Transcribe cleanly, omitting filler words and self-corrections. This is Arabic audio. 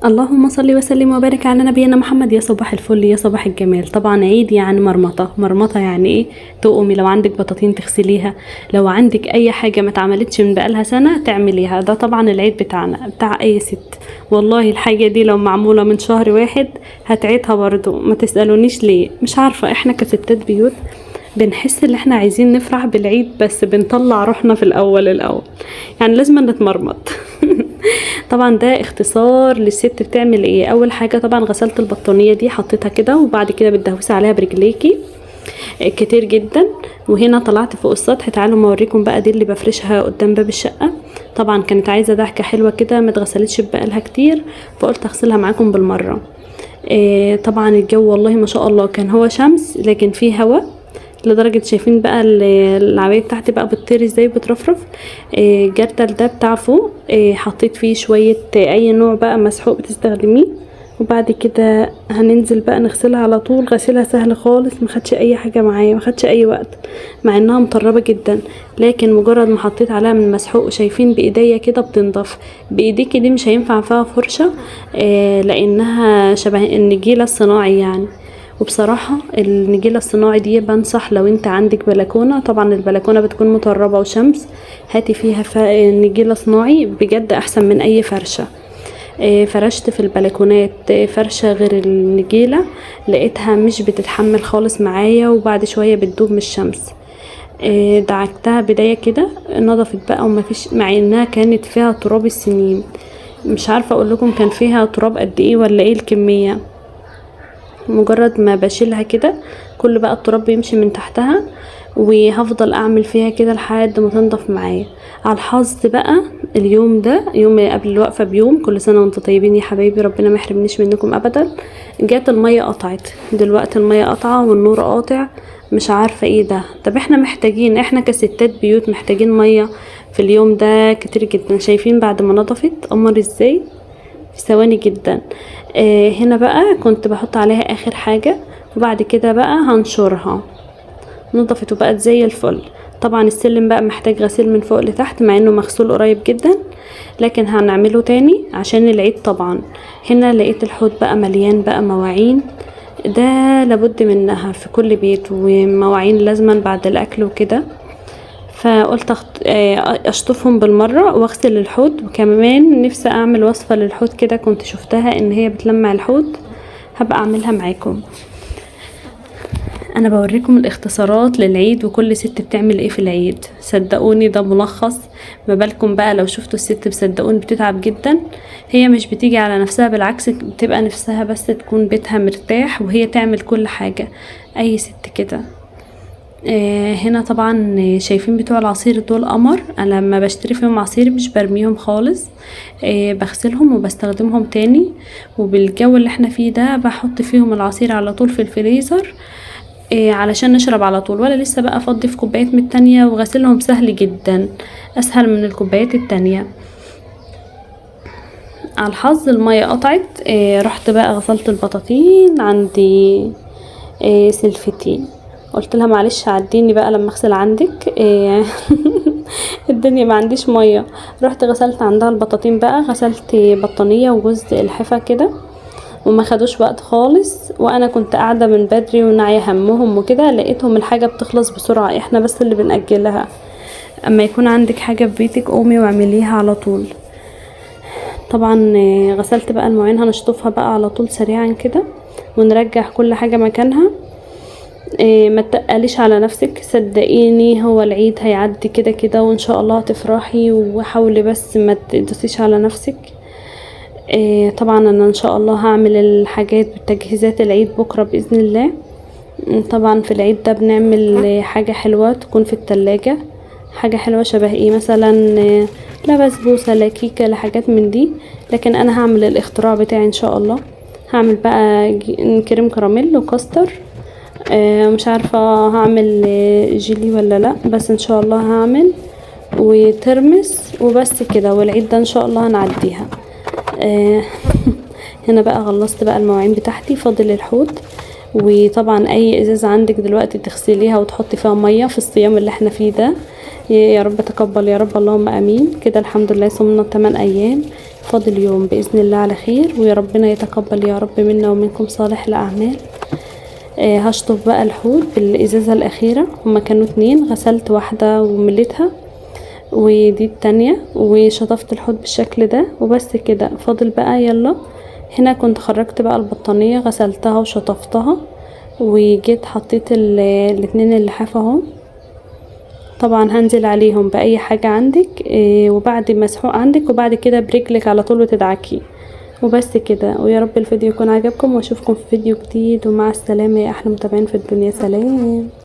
اللهم صل وسلم وبارك على نبينا محمد. يا صباح الفل، يا صباح الجمال. طبعا عيد يعني مرمطه يعني ايه؟ تقومي لو عندك بطاطين تغسليها، لو عندك اي حاجه ما اتعملتش من بقالها سنه تعمليها. ده طبعا العيد بتاعنا بتاع اي ست. والله الحاجه دي لو معموله من شهر واحد هتعيدها برضو. ما تسالونيش ليه، مش عارفه. احنا كستات بيوت بنحس ان احنا عايزين نفرح بالعيد، بس بنطلع روحنا في الاول يعني لازم نتمرمط. طبعا ده اختصار للست بتعمل ايه. اول حاجه طبعا غسلت البطانيه دي، حطيتها كده، وبعد كده بتدهوسي عليها برجليكي كتير جدا. وهنا طلعت فوق السطح، تعالوا ما اوريكم بقى دي اللي بفرشها قدام باب الشقه. طبعا كانت عايزه ضحكه حلوه كده، ما اتغسلتش بقالها كتير، فقلت اغسلها معاكم بالمره. طبعا الجو والله ما شاء الله كان هو شمس لكن فيه هوا، لدرجة شايفين بقى العباية بتاعتي بقى بتطير ازاي بترفرف. الجردل ده بتاع فوق حطيت فيه شوية اي نوع بقى مسحوق بتستخدميه. وبعد كده هننزل بقى نغسلها على طول. غسيلها سهل خالص، مخدش اي حاجة معايا، مخدش اي وقت، مع انها مطربة جدا. لكن مجرد ما حطيت عليها من مسحوق، شايفين بايديا كده بتنضف. بايديكي دي مش هينفع فيها فرشة لانها شبه النجيلة الصناعي يعني. وبصراحة النجيلة الصناعي دي بنصح لو انت عندك بلكونة، طبعا البلكونة بتكون مطربة وشمس، هاتي فيها نجيلة صناعي، بجد احسن من اي فرشة. فرشت في البلكونات فرشة غير النجيلة، لقيتها مش بتتحمل خالص معايا، وبعد شوية بتدوب من الشمس. دعكتها بداية كده، نضفت بقى وما فيش، مع انها كانت فيها تراب السنين. مش عارفة اقول لكم كان فيها تراب قد ايه ولا ايه الكمية. مجرد ما بشيلها كده كل بقى التراب بيمشي من تحتها، وهفضل اعمل فيها كده لحد ما تنضف معايا. على الحظ بقى اليوم ده يوم قبل الوقفه بيوم، كل سنه وانتم طيبين يا حبايبي، ربنا ما يحرمنيش منكم ابدا. جات الميه قطعت، دلوقتي الميه قطعه والنور قاطع، مش عارفه ايه ده. طب احنا محتاجين، احنا كستات بيوت محتاجين ميه في اليوم ده كتير جدا. شايفين بعد ما نضفت قمر ازاي في ثواني جدا. هنا بقى كنت بحط عليها اخر حاجة، وبعد كده بقى هنشرها. نضفت وبقت زي الفل. طبعا السلم بقى محتاج غسيل من فوق لتحت، مع انه مغسول قريب جدا، لكن هنعمله تاني عشان العيد طبعا. هنا لقيت الحوض بقى مليان بقى مواعين، ده لابد منها في كل بيت، ومواعين لازما بعد الاكل وكده. فقلت اشطفهم بالمرة واغسل الحوض. وكمان نفسي اعمل وصفة للحوض كده، كنت شفتها ان هي بتلمع الحوض، هبقى اعملها معاكم. انا بوريكم الاختصارات للعيد وكل ست بتعمل ايه في العيد. صدقوني ده ملخص، ما بالكم بقى لو شفتوا الست، بصدقوني بتتعب جدا. هي مش بتيجي على نفسها، بالعكس بتبقى نفسها بس تكون بيتها مرتاح وهي تعمل كل حاجة. اي ست كده. هنا طبعا شايفين بتوع العصير دول قمر. انا لما بشتري فيهم عصير مش برميهم خالص، بغسلهم وبستخدمهم تاني. وبالجو اللي احنا فيه ده بحط فيهم العصير على طول في الفريزر علشان نشرب على طول، ولا لسه بقى افضي في كوبايات من التانية. وغسلهم سهل جدا، اسهل من الكوبايات التانية. على الحظ المية قطعت، رحت بقى غسلت البطاطين. عندي سلفتين، قلت لها معلش عديني بقى لما اغسل عندك. الدنيا ما عنديش ميه. رحت غسلت عندها البطاطين بقى، غسلت بطانيه وجوز الحفا كده، وما خدوش وقت خالص. وانا كنت قاعده من بدري وناعيه همهم وكده، لقيتهم الحاجه بتخلص بسرعه، احنا بس اللي بنأجلها. اما يكون عندك حاجه في بيتك قومي واعمليها على طول. طبعا غسلت بقى المواعين، هنشطفها بقى على طول سريعا كده، ونرجع كل حاجه مكانها. ما تقليش على نفسك، صدقيني هو العيد هيعدي كده كده وان شاء الله هتفرحي. وحاولي بس ما تدوسيش على نفسك. طبعا انا ان شاء الله هعمل الحاجات بتجهيزات العيد بكرة باذن الله. طبعا في العيد ده بنعمل حاجة حلوة تكون في التلاجة. حاجة حلوة شبه ايه مثلا؟ لا بسبوسة لا كيكة لا حاجات من دي. لكن انا هعمل الاختراع بتاعي ان شاء الله. هعمل بقى كريم كراميل وكاستر. مش عارفة هعمل جيلي ولا لا، بس ان شاء الله هعمل وترمس وبس كده. والعيد ده ان شاء الله هنعديها. هنا بقى خلصت بقى المواعين بتاعتي، فاضل الحوض. وطبعا اي ازاز عندك دلوقتي تغسليها وتحطي فيها ميه في الصيام اللي احنا فيه ده. يا رب تقبل يا رب، اللهم امين. كده الحمد لله صمنا 8 ايام. فاضل يوم بإذن الله على خير، ويا ربنا يتقبل يا رب منا ومنكم صالح الأعمال. هشطف بقى الحوض بالإزازة الأخيرة، هما كانوا 2، غسلت واحدة ومليتها ودي التانية، وشطفت الحوض بالشكل ده وبس كده. فاضل بقى يلا هنا كنت خرجت بقى البطانية غسلتها وشطفتها، وجيت حطيت الاتنين اللحاف اهو. طبعا هنزل عليهم بأي حاجة عندك وبعد مسحوق عندك، وبعد كده برجلك على طول وتدعكيه وبس كده. ويا رب الفيديو يكون عجبكم، واشوفكم في فيديو جديد، ومع السلامة يا احلى متابعين في الدنيا. سلام.